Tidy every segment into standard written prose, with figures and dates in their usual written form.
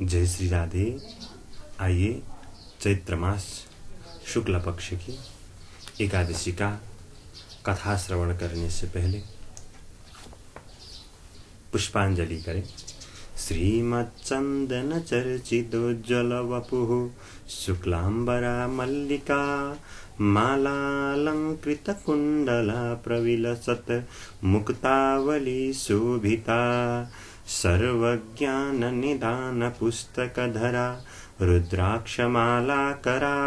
जय श्री राधे। आइए चैत्र मास शुक्ल पक्ष की एकादशी का कथा श्रवण करने से पहले पुष्पांजलि करें। श्रीमच्चंदन चर्चितोज्ज्वल वपुः शुक्लांबरा मल्लिका मालालंकृत कुंडला प्रविलसत् मुक्तावली शोभिता सर्वज्ञान निदान पुस्तकधरा रुद्राक्षमालाकरा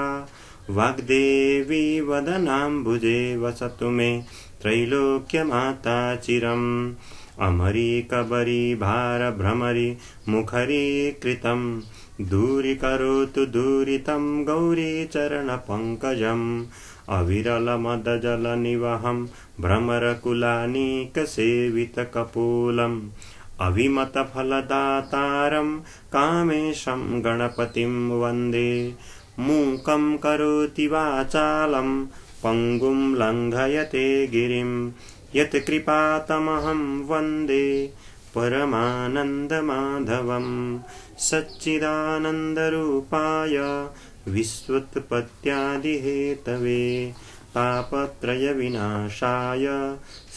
वाग्देवी वदनाम्बुजे वसतु मे त्रैलोक्यमाता चिरम् अमरीकबरी भारभ्रमरी मुखरी कृतं दूरीकरोतु दूरितं गौरी चरणपङ्कजम् अविरलमदजलनिवहं भ्रमरकुलानीकसेवितकपोलम् अविमतफलदातारं कामेशं गणपतिं वन्दे। मूकं करोति वाचालं पङ्गुं लङ्घयते गिरिं यत्कृपातमहं वन्दे परमानन्दमाधवं। सच्चिदानन्दरूपाय विश्वोत्पत्त्यादिहेतवे तापत्रयविनाशाय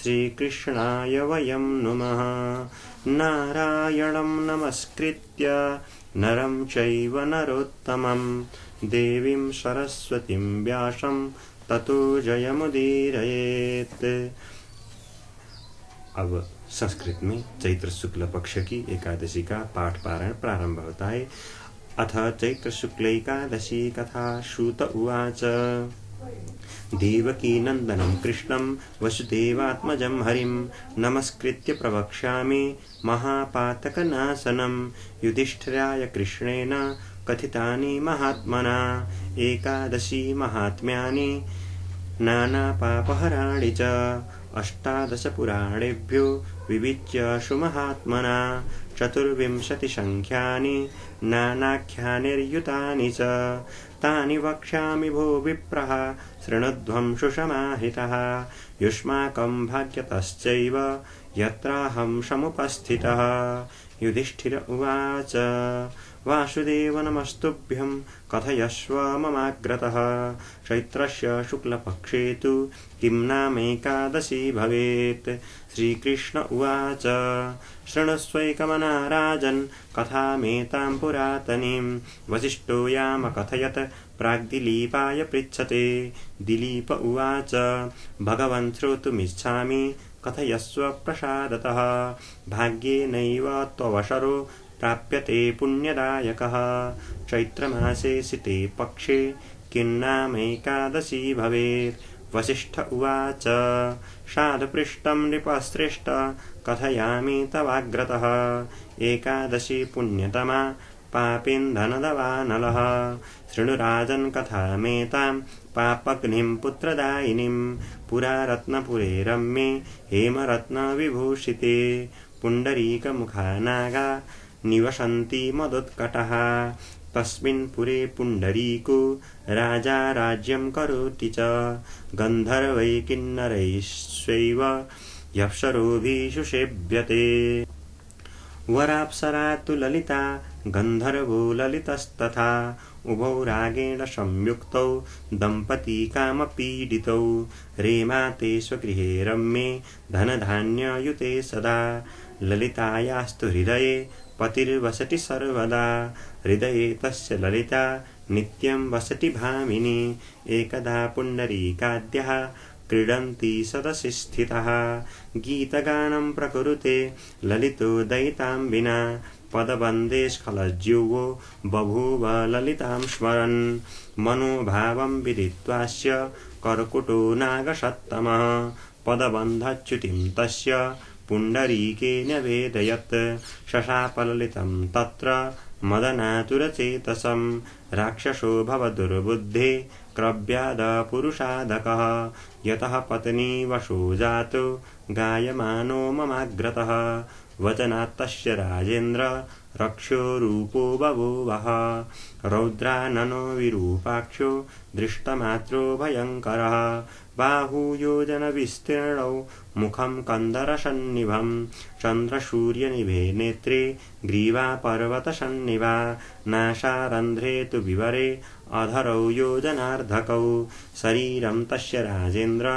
श्रीकृष्णाय वयं नुमः। नारायणं नमस्कृत्य नरं चैव नरोत्तमं देवीं सरस्वतीं व्यासं ततो जयमुदीरयेत्। अब संस्कृत में चैत्र शुक्ल पक्ष की एकादशी का पाठ पारायण प्रारंभ होता है। अथ चैत्र शुक्ल एकादशी कथा। सूत उवाच देवकी नंदनं कृष्णं वसुदेवात्मजं हरिं नमस्कृत्य प्रवक्ष्यामि महापातकनाशनं। युधिष्ठिराय कृष्णेन कथितानि महात्मना एकादशी महात्म्यानि नानापापहराणि च। 18 पुराणेभ्यो विविच्य महात्मना 24 संख्यानि नानाख्यानिर्युतानि च। तानि वक्ष्यामि भो विप्रः शृणुध्वं सुसमाहितः। युष्माकं भाग्यतश्चैव यत्राहं समुपस्थितः। युधिष्ठिर उवाच वासुदेव नमस्तुभ्यं कथयस्व ममाग्रतः। चैत्रस्य शुक्लपक्षे तु किं नामैकादशी भवेत्। श्रीकृष्ण उवाच शृणुष्वैकमना राजन् कथामेतां पुरातनीं। वसिष्ठो यामकथयत् प्राग्दिलीपाय पृच्छते। दिलीप उवाच भगवन् श्रोतुमिच्छामि कथयस्व प्रसादतः। भाग्येनैव त्ववसरो प्राप्यते पुण्यदायकः। चैत्रमासे शिते पक्षे किन्नामैकादशी भवेत्। वसिष्ठ उवाच साधुपृष्टं नृपश्रेष्ठ कथयामि तवाग्रतः। एकादशी पुण्यतमा पापेन्धनदवानलः। शृणु राजन् कथामेतां पापग्निं पुत्रदायिनीं। पुरा रत्नपुरे रम्ये हेमरत्नविभूषिते। पुण्डरीकमुखा नागा निवसन्ति मदोत्कटः। तस्मिन् पुरे पुण्डरीको राजा राज्यं करोति च। गन्धर्वै किन्नरैश्चैव यप्सरोभिः सुसेव्यते। वराप्सरा तु ललिता गन्धर्वो ललितस्तथा। उभौ रागेण संयुक्तौ दम्पती कामपीडितौ। रेमाते स्वगृहे रम्ये धनधान्ययुते सदा। ललितायास्तु हृदये पतिर्वसति सर्वदा। हृदये तस्य ललिता नित्यं वसति भामिनी। एकदा पुण्डरीकाद्यः क्रीडन्ति सदसि स्थितः। गीतगानं प्रकुरुते ललितो दयितां विना। पदबन्धे स्खलज्युवो बभूव ललितां स्मरन्। मनोभावं विदित्वास्य कर्कुटो नागसत्तमः। पदबन्धच्युतिं तस्य पुण्डरीके न्यवेदयत्। शशापललितं तत्र मदनातुरचेतसं। राक्षसो भवदुर्बुद्धे क्रव्यादपुरुषाधकः। यतः पत्नी वशो जातो गायमानो ममाग्रतः। वचनात् तस्य राजेन्द्र रक्षो रूपो बभूवः रौद्राननो विरूपाक्षो दृष्टमात्रो भयङ्करः बाहुयोजनविस्तीर्णौ मुखं कन्दरसन्निभं चन्द्रसूर्यनिभे नेत्रे ग्रीवा पर्वतसन्निभा नासारन्ध्रे तु विवरे अधरौ योजनार्धकौ शरीरं तस्य राजेन्द्र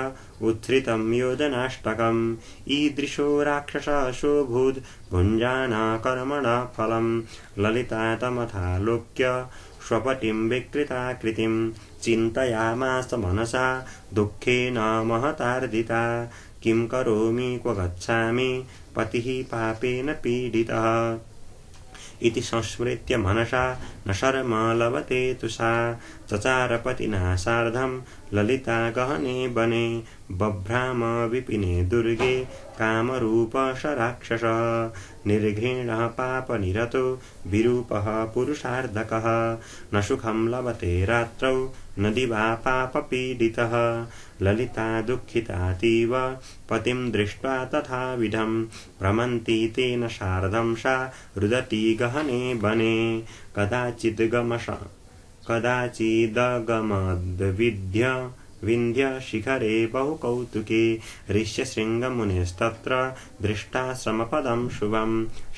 उत्थृतं योजनाष्टकम् ईदृशो राक्षसोऽभूद् भुञ्जाना कर्मणा फलं ललिता तमथालोक्य स्वपटिं विकृताकृतिं चिन्तयामास मनसा दुःखेन महतार्दिता किं करोमि क्व गच्छामि पतिः पापेन पीडितः इति संस्मृत्य मनसा न शर्म लभते तु सा चचार पतिना सार्धं ललिता गहने वने बभ्राम विपिने दुर्गे कामरूप स राक्षसः निर्घृणः पापनिरतो विरूपः पुरुषार्धकः न सुखं लभते रात्रौ न दिवा पापपीडितः ललिता दुःखितातीव पतिं दृष्ट्वा तथाविधं भ्रमन्ति तेन सार्धं सा रुदती गहने वने कदाचिदगमद्विन्ध्य शिखरे बहुकौतुके ऋष्यशृङ्गमुनिस्तत्र दृष्टाश्रमपदं शुभं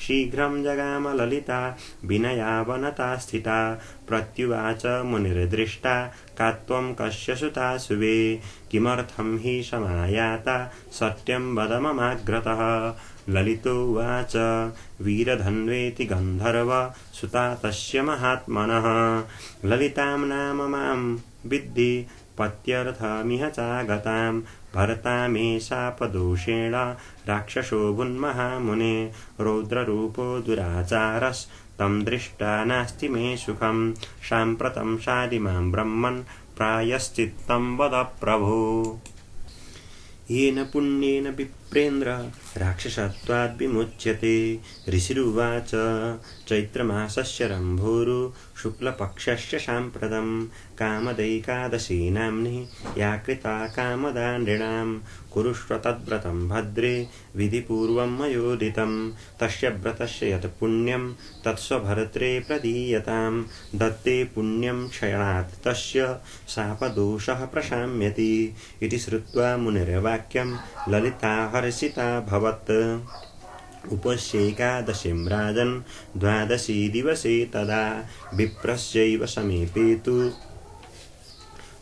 शीघ्रं जगाम ललिता विनयावनता स्थिता प्रत्युवाच मुनिर्दृष्टा का त्वं कस्य सुता शुभे किमर्थं हि समायाता सत्यं वद ममाग्रतः ललितोवाच वीरधन्वेति गन्धर्व सुता तस्य महात्मनः ललितां नाम मां विद्धि पत्यर्थमिह चागतां भरता मे शापदोषेण राक्षसो भुन्महामुने रौद्ररूपो दुराचारस्तं दृष्टा नास्ति मे सुखं साम्प्रतं शादिमां ब्रह्मन् प्रायश्चित्तं वद प्रभो येन पुण्येन विप्रेन्द्र राक्षसत्वाद् विमुच्यते ऋषिरुवाच चैत्रमासस्य रम्भोरु शुक्लपक्षस्य साम्प्रतं कामदैकादशी नाम्नि या कृता कामदा नृणां कुरुष्व तद्व्रतं भद्रे विधिपूर्वं मयोदितं तस्य व्रतस्य यत् पुण्यं तत्स्वभर्त्रे प्रदीयतां दत्ते पुण्यं क्षयात् तस्य शापदोषः प्रशाम्यति इति श्रुत्वा मुनिर्वाक्यं ललिता हर्षिताभवत् उपस्यैकादशीं राजन् द्वादशी दिवसे तदा विप्रस्यैव समीपे तु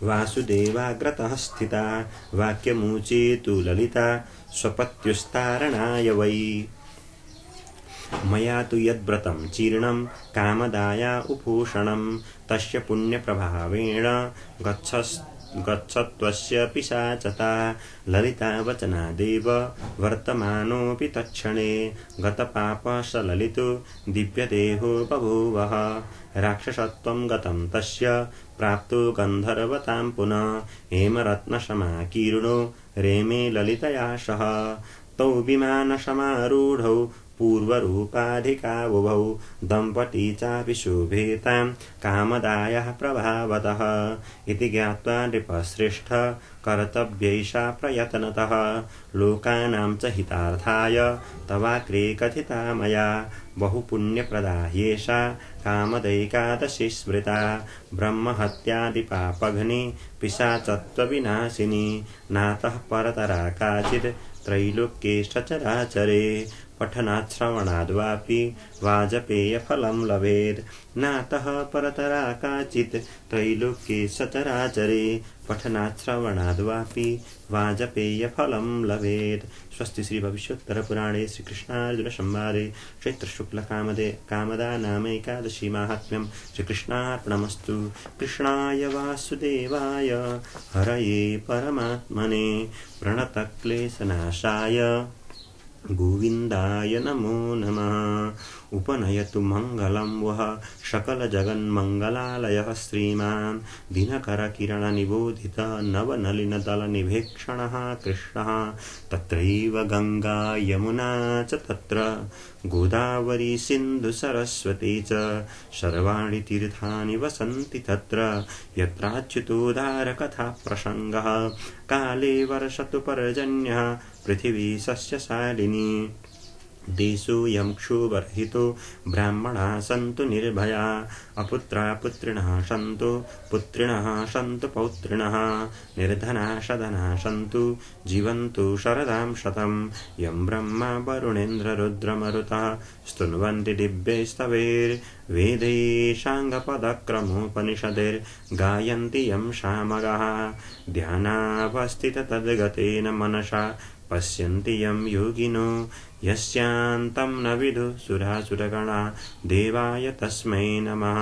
वासुदेवाग्रतः स्थिता वाक्यमुचेतु ललिता स्वपत्युस्तारणाय वै मया तु यद्व्रतं जीर्णं कामदाया उपोषणं तस्य पुण्यप्रभावेण गच्छत्वस्य पिशाचता ललिता वचनादेव वर्तमानोऽपि तत्क्षणे गतपापः स ललितो दिव्यदेहो बभूवः राक्षसत्वं गतं तस्य प्राप्तो गन्धर्वतां पुनः हेमरत्नसमाकीर्णो रेमे ललितया सह तौ विमानसमारूढौ पूर्वरूपाधिकावुभौ दम्पती चापि शोभेतां कामदायः प्रभावतः इति ज्ञात्वा नृपश्रेष्ठ कर्तव्यैषा प्रयत्नतः लोकानां च हितार्थाय तवाग्रे कथिता मया बहुपुण्यप्रदा ह्येषा कामदैकादशी स्मृता ब्रह्महत्यादिपापघ्नि पिशाचत्वविनाशिनी नातः परतरा काचित् त्रैलोक्ये सचराचरे पठनाश्रवणाद्वापि वाजपेयफलं लभेत् नातः परतरा काचित् त्रैलोक्ये सचराचरे पठनाश्रवणाद्वापि वाजपेयफलं लभेत्। स्वस्ति श्री भविष्योत्तरपुराणे श्रीकृष्णार्जुन संवादे चैत्रशुक्लकामदा नाम एकादशी माहात्म्यं श्रीकृष्णार्पणमस्तु। कृष्णाय वासुदेवाय हरये परमात्मने प्रणतक्लेशनाशाय गोविन्दाय नमो नमः। उपनयतु मङ्गलं वः सकलजगन्मङ्गलालयः श्रीमान् दिनकरकिरणनिबोधितः नवनलिनदलनिभेक्षणः कृष्णः तत्रैव गङ्गा यमुना च तत्र गोदावरी सिन्धुसरस्वती च सर्वाणि तीर्थानि वसन्ति तत्र यत्राच्युतोद्धारकथा प्रसङ्गः काले वर्षतु पर्जन्यः पृथिवी सस्यशालिनी देशोऽयं क्षोभरहितो ब्राह्मणाः सन्तु निर्भया अपुत्रा पुत्रिणः सन्तु पुत्रिणः सन्तु पौत्रिणः निर्धनाः सधनाः सन्तु जीवन्तु शरदां शतं यं ब्रह्मा वरुणेन्द्र रुद्रमरुतः स्तुन्वन्ति दिव्यैस्तवैर्वेदैः साङ्गपदक्रमोपनिषदैर्गायन्ति यं सामगाः ध्यानावस्थित तद्गतेन मनसा पश्यन्ति यं योगिनो यस्यान्तं न विदुः सुरासुरगणा देवाय तस्मै नमः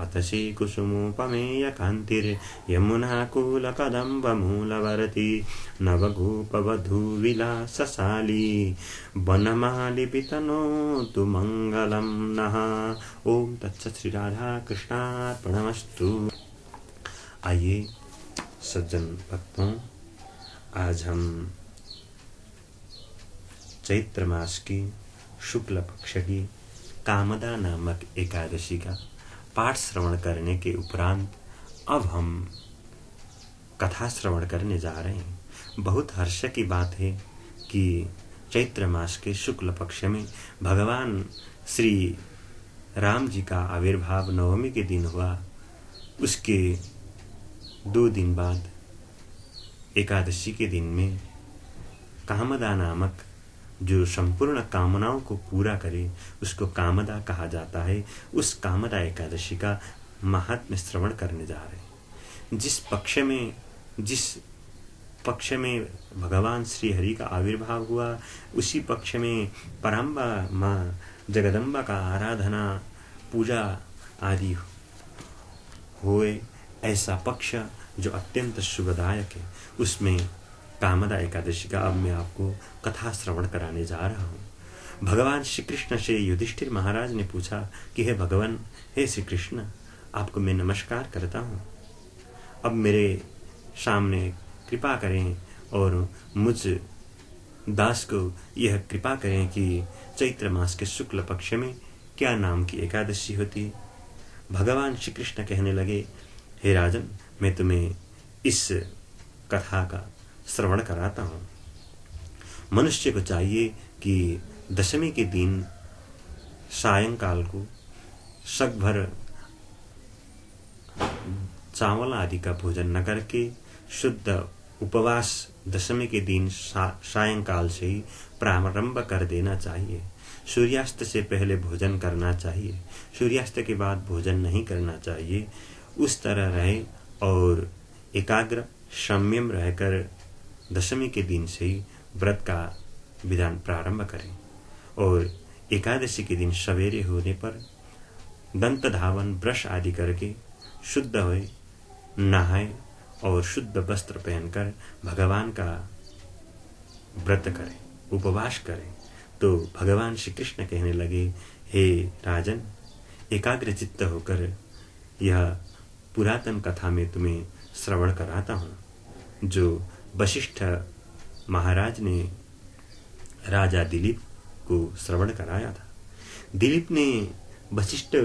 अथ श्रीकुसुमोपमेयकान्तिर्यमुनाकूलकदम्बमूलवर्ती नवगोपवधूविलासशाली वनमालिपितनोतु मङ्गलं नः। ओम तत्सत्। श्री राधा कृष्णार्पणमस्तु। आइए सज्जन भक्तों, आज हम चैत्र मास की शुक्ल पक्ष की कामदा नामक एकादशी का पाठ श्रवण करने के उपरांत अब हम कथा श्रवण करने जा रहे हैं। बहुत हर्ष की बात है कि चैत्र मास के शुक्ल पक्ष में भगवान श्री राम जी का आविर्भाव नवमी के दिन हुआ। उसके 2 दिन बाद एकादशी के दिन में कामदा नामक जो संपूर्ण कामनाओं को पूरा करे उसको कामदा कहा जाता है। उस कामदा एकादशी का महात्म्य श्रवण करने जा रहे हैं। जिस पक्ष में भगवान श्री हरि का आविर्भाव हुआ, उसी पक्ष में पराम्बा माँ जगदम्बा का आराधना पूजा आदि हुए, ऐसा पक्ष जो अत्यंत शुभदायक है, उसमें कामदा एकादशी का अब मैं आपको कथा श्रवण कराने जा रहा हूँ। भगवान श्री कृष्ण से युधिष्ठिर महाराज ने पूछा कि हे भगवान, हे श्री कृष्ण, आपको मैं नमस्कार करता हूँ। अब मेरे सामने कृपा करें और मुझ दास को यह कृपा करें कि चैत्र मास के शुक्ल पक्ष में क्या नाम की एकादशी होती है। भगवान श्री कृष्ण कहने लगे, हे राजन, मैं तुम्हें इस कथा का श्रवण कराता हूँ। मनुष्य को चाहिए कि दशमी के दिन सायंकाल को शक भर चावल आदि का भोजन न करके शुद्ध उपवास दशमी के दिन सायंकाल से ही प्रारंभ कर देना चाहिए। सूर्यास्त से पहले भोजन करना चाहिए, सूर्यास्त के बाद भोजन नहीं करना चाहिए। उस तरह रहे और एकाग्र संयम रहकर दशमी के दिन से ही व्रत का विधान प्रारंभ करें और एकादशी के दिन सवेरे होने पर दंत धावन ब्रश आदि करके शुद्ध हुए, नहाए और शुद्ध वस्त्र पहनकर भगवान का व्रत करें, उपवास करें। तो भगवान श्री कृष्ण कहने लगे, हे राजन, एकाग्र चित्त होकर यह पुरातन कथा में तुम्हें श्रवण कराता हूँ, जो वशिष्ठ महाराज ने राजा दिलीप को श्रवण कराया था। दिलीप ने वशिष्ठ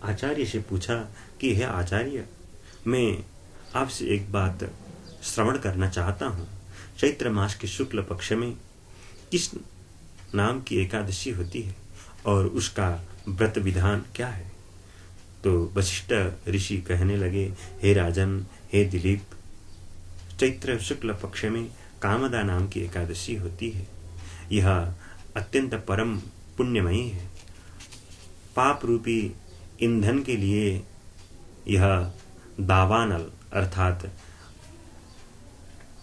आचार्य से पूछा कि हे आचार्य, मैं आपसे एक बात श्रवण करना चाहता हूँ। चैत्र मास के शुक्ल पक्ष में किस नाम की एकादशी होती है और उसका व्रत विधान क्या है? तो वशिष्ठ ऋषि कहने लगे, हे राजन, हे दिलीप, चैत्र शुक्ल पक्ष में कामदा नाम की एकादशी होती है। यह अत्यंत परम पुण्यमयी है। पाप रूपी ईंधन के लिए यह दावानल अर्थात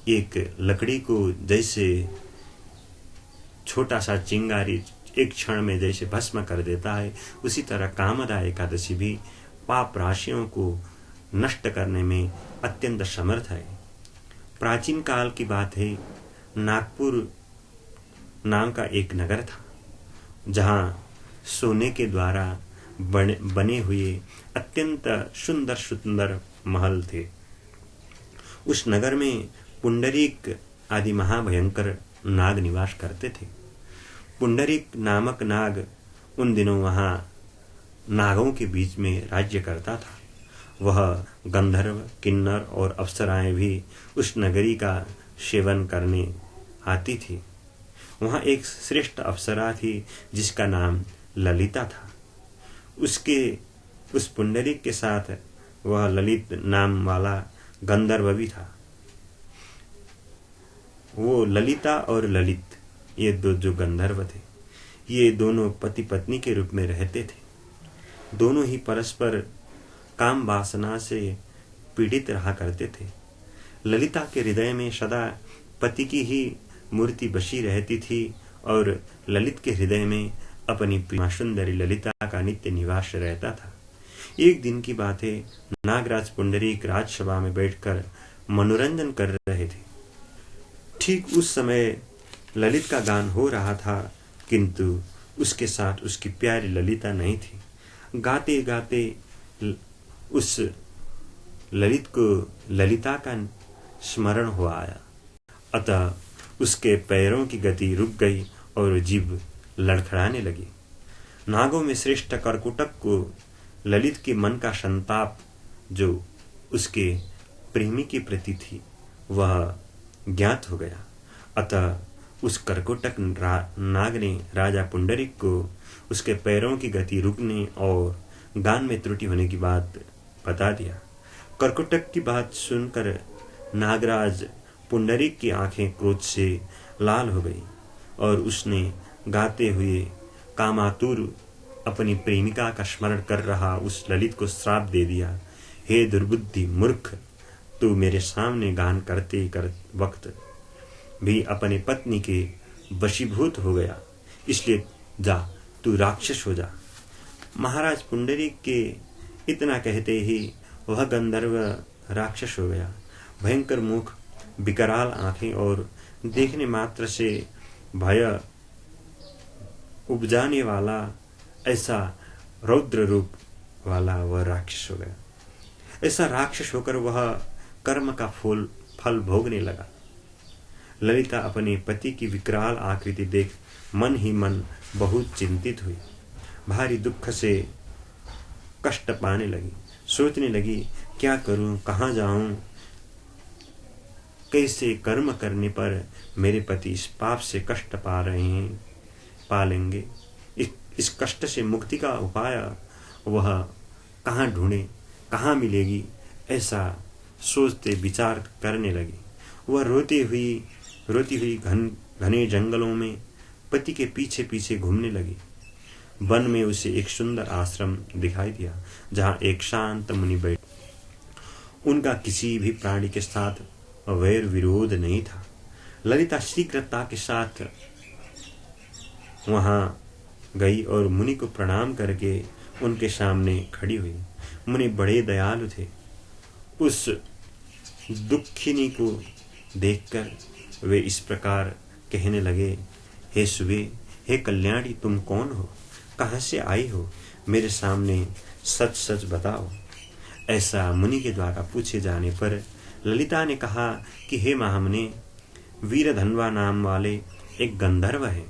एक लकड़ी को जैसे छोटा सा चिंगारी एक क्षण में जैसे भस्म कर देता है, उसी तरह कामदा एकादशी भी पाप राशियों को नष्ट करने में अत्यंत समर्थ है। प्राचीन काल की बात है, नागपुर नाम का एक नगर था, जहां सोने के द्वारा बने हुए अत्यंत सुंदर सुंदर महल थे। उस नगर में पुंडरीक आदि महाभयंकर नाग निवास करते थे। पुंडरीक नामक नाग उन दिनों वहां नागों के बीच में राज्य करता था। वह गंधर्व, किन्नर और अप्सराएं भी उस नगरी का सेवन करने आती थी। वहाँ एक श्रेष्ठ अप्सरा थी जिसका नाम ललिता था। उस पुंडरीक के साथ वह ललित नाम वाला गंधर्व भी था। वो ललिता और ललित, ये दो जो गंधर्व थे, ये दोनों पति पत्नी के रूप में रहते थे। दोनों ही परस्पर काम वासना से पीड़ित रहा करते थे। ललिता के हृदय में सदा पति की ही मूर्ति बसी रहती थी और ललित के हृदय में अपनी प्रिय सुंदरी ललिता का नित्य निवास रहता था। एक दिन की बात है, नागराज पुंडरीक राजसभा में बैठकर मनोरंजन कर रहे थे। ठीक उस समय ललित का गान हो रहा था, किंतु उसके साथ उसकी प्यारी ललिता नहीं थी। गाते गाते उस ललित को ललिता का स्मरण हो आया, अतः उसके पैरों की गति रुक गई और जीभ लड़खड़ाने लगी। नागों में श्रेष्ठ कर्कुटक को ललित के मन का संताप जो उसके प्रेमी के प्रति थी वह ज्ञात हो गया। अतः उस कर्कुटक नाग ने राजा पुंडरीक को उसके पैरों की गति रुकने और गान में त्रुटि होने की बात बता दिया। कर्कुटक की बात सुनकर नागराज पुंडरीक की आंखें क्रोध से लाल हो गई और उसने गाते हुए कामातुर अपनी प्रेमिका का स्मरण कर रहा उस ललित को श्राप दे दिया। हे दुर्बुद्धि मूर्ख, तू मेरे सामने गान करते वक्त भी अपने पत्नी के वशीभूत हो गया, इसलिए जा तू राक्षस हो जा। महाराज पुंडरीक के इतना कहते ही वह गंधर्व राक्षस हो गया। भयंकर मुख, विकराल आंखें और देखने मात्र से भय उपजाने वाला ऐसा रौद्र रूप वाला वह राक्षस हो गया। ऐसा राक्षस होकर वह कर्म का फल भोगने लगा। ललिता अपने पति की विकराल आकृति देख मन ही मन बहुत चिंतित हुई। भारी दुख से कष्ट पाने लगी। सोचने लगी, क्या करूं, कहाँ जाऊं, कैसे कर्म करने पर मेरे पति इस पाप से कष्ट पा लेंगे। इस कष्ट से मुक्ति का उपाय वह कहाँ ढूंढे, कहाँ मिलेगी, ऐसा सोचते विचार करने लगी। वह रोती हुई घने जंगलों में पति के पीछे पीछे घूमने लगी। वन में उसे एक सुंदर आश्रम दिखाई दिया जहाँ एक शांत मुनि बैठे। उनका किसी भी प्राणी के साथ वैर विरोध नहीं था। ललिता शीघ्रता के साथ वहां गई और मुनि को प्रणाम करके उनके सामने खड़ी हुई। मुनि बड़े दयालु थे। उस दुखिनी को देखकर वे इस प्रकार कहने लगे, हे सुबे, हे कल्याणी, तुम कौन हो, कहाँ से आई हो, मेरे सामने सच सच बताओ। ऐसा मुनि के द्वारा पूछे जाने पर ललिता ने कहा कि हे महामुने, वीरधन्वा नाम वाले एक गंधर्व है।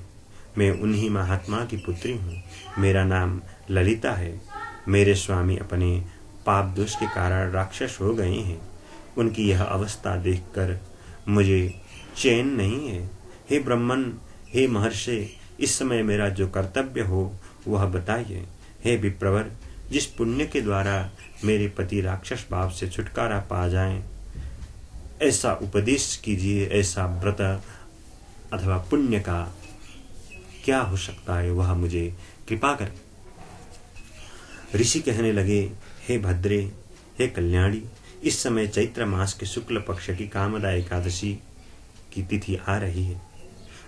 मैं उन्हीं महात्मा की पुत्री हूँ। मेरा नाम ललिता है। मेरे स्वामी अपने पाप दोष के कारण राक्षस हो गए हैं। उनकी यह अवस्था देखकर मुझे चैन नहीं है। हे ब्राह्मण, हे महर्षि, इस समय मेरा जो कर्तव्य हो वह बताइए। हे विप्रवर, जिस पुण्य के द्वारा मेरे पति राक्षस भाव से छुटकारा पा जाएं, ऐसा उपदेश कीजिए। ऐसा व्रत अथवा पुण्य का क्या हो सकता है, वह मुझे कृपा करें। ऋषि कहने लगे, हे भद्रे, हे कल्याणी, इस समय चैत्र मास के शुक्ल पक्ष की कामदा एकादशी की तिथि आ रही है,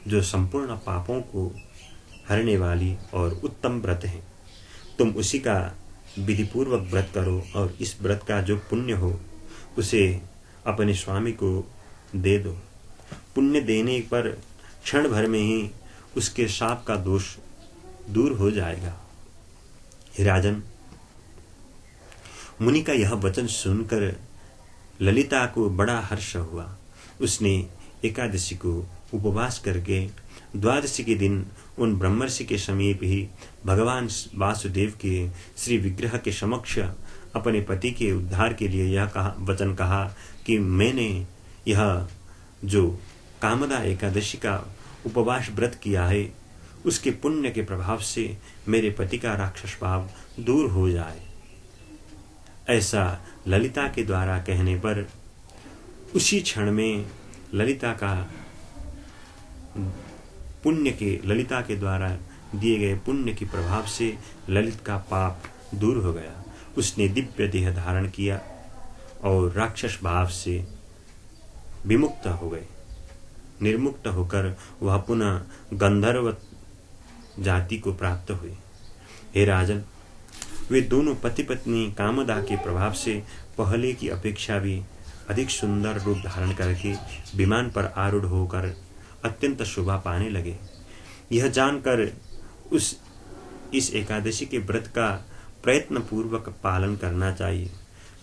जो संपूर्ण पापों को हरने वाली और उत्तम व्रत है। तुम उसी का विधिपूर्वक व्रत करो और इस व्रत का जो पुण्य हो उसे अपने स्वामी को दे दो। पुण्य देने पर क्षण भर में ही उसके शाप का दोष दूर हो जाएगा। हे राजन, मुनि का यह वचन सुनकर ललिता को बड़ा हर्ष हुआ। उसने एकादशी को उपवास करके द्वादशी के दिन उन ब्रह्मर्षि के समीप ही भगवान वासुदेव के श्री विग्रह के समक्ष अपने पति के उद्धार के लिए यह वचन कहा कि मैंने यह जो कामदा एकादशी का उपवास व्रत किया है, उसके पुण्य के प्रभाव से मेरे पति का राक्षस भाव दूर हो जाए। ऐसा ललिता के द्वारा कहने पर उसी क्षण में ललिता के द्वारा दिए गए पुण्य के प्रभाव से ललित का पाप दूर हो गया। उसने दिव्य देह धारण किया और राक्षस भाव से विमुक्त हो गए। निर्मुक्त होकर वह पुनः गंधर्व जाति को प्राप्त हुए। हे राजन, वे दोनों पति पत्नी कामदा के प्रभाव से पहले की अपेक्षा भी अधिक सुंदर रूप धारण करके विमान पर आरूढ़ होकर अत्यंत शोभा पाने लगे। यह जानकर इस एकादशी के व्रत का प्रयत्न पूर्वक पालन करना चाहिए।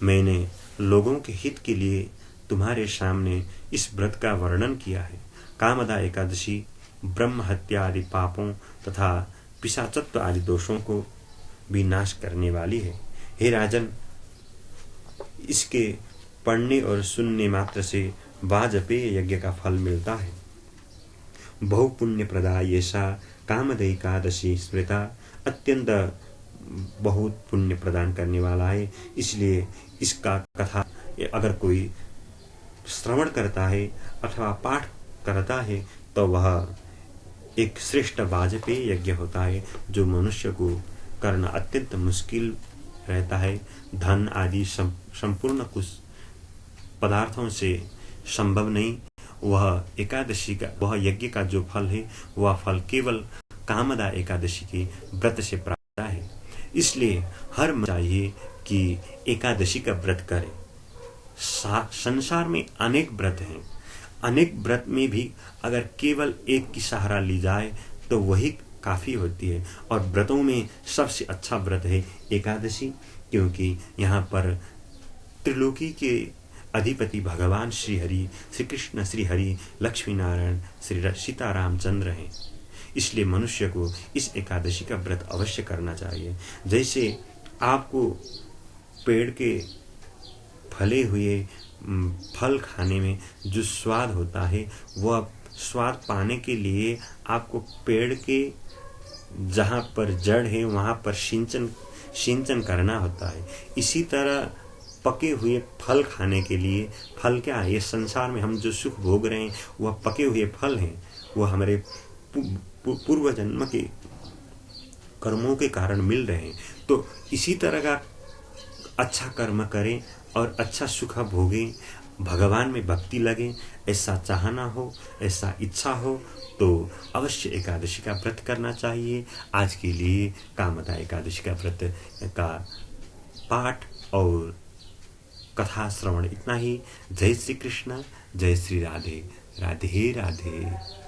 मैंने लोगों के हित के लिए तुम्हारे सामने इस व्रत का वर्णन किया है। कामदा एकादशी ब्रह्म हत्या आदि पापों तथा पिशाचत्व आदि दोषों को भी नाश करने वाली है। हे राजन, इसके पढ़ने और सुनने मात्र से वाजपेय यज्ञ का फल मिलता है। बहुपुण्य प्रदा येषा कामदा एकादशी स्मृता, अत्यंत बहुत पुण्य प्रदान करने वाला है। इसलिए इसका कथा अगर कोई श्रवण करता है अथवा पाठ करता है तो वह एक श्रेष्ठ वाजपेय यज्ञ होता है, जो मनुष्य को करना अत्यंत मुश्किल रहता है। धन आदि संपूर्ण कुछ पदार्थों से संभव नहीं। वह एकादशी का, वह यज्ञ का जो फल है, वह फल केवल कामदा एकादशी के व्रत से प्राप्त है। इसलिए हर मन चाहिए कि एकादशी का व्रत करे। संसार में अनेक व्रत हैं। अनेक व्रत में भी अगर केवल एक की सहारा ली जाए तो वही काफी होती है। और व्रतों में सबसे अच्छा व्रत है एकादशी, क्योंकि यहाँ पर त्रिलोकी के अधिपति भगवान श्री हरि, श्री कृष्ण, श्री हरि, लक्ष्मी नारायण, श्री सीता रामचंद्र हैं। इसलिए मनुष्य को इस एकादशी का व्रत अवश्य करना चाहिए। जैसे आपको पेड़ के फले हुए फल खाने में जो स्वाद होता है, वह स्वाद पाने के लिए आपको पेड़ के जहाँ पर जड़ है वहाँ पर सिंचन करना होता है। इसी तरह पके हुए फल खाने के लिए, फल क्या है, ये संसार में हम जो सुख भोग रहे हैं वह पके हुए फल हैं। वह हमारे पूर्व जन्म के कर्मों के कारण मिल रहे हैं। तो इसी तरह का अच्छा कर्म करें और अच्छा सुख भोगें, भगवान में भक्ति लगे। ऐसा चाहना हो, ऐसा इच्छा हो तो अवश्य एकादशी का व्रत करना चाहिए। आज के लिए कामदा एकादशी का व्रत का पाठ और कथा श्रवण इतना ही। जय श्री कृष्ण, जय श्री राधे, राधे राधे।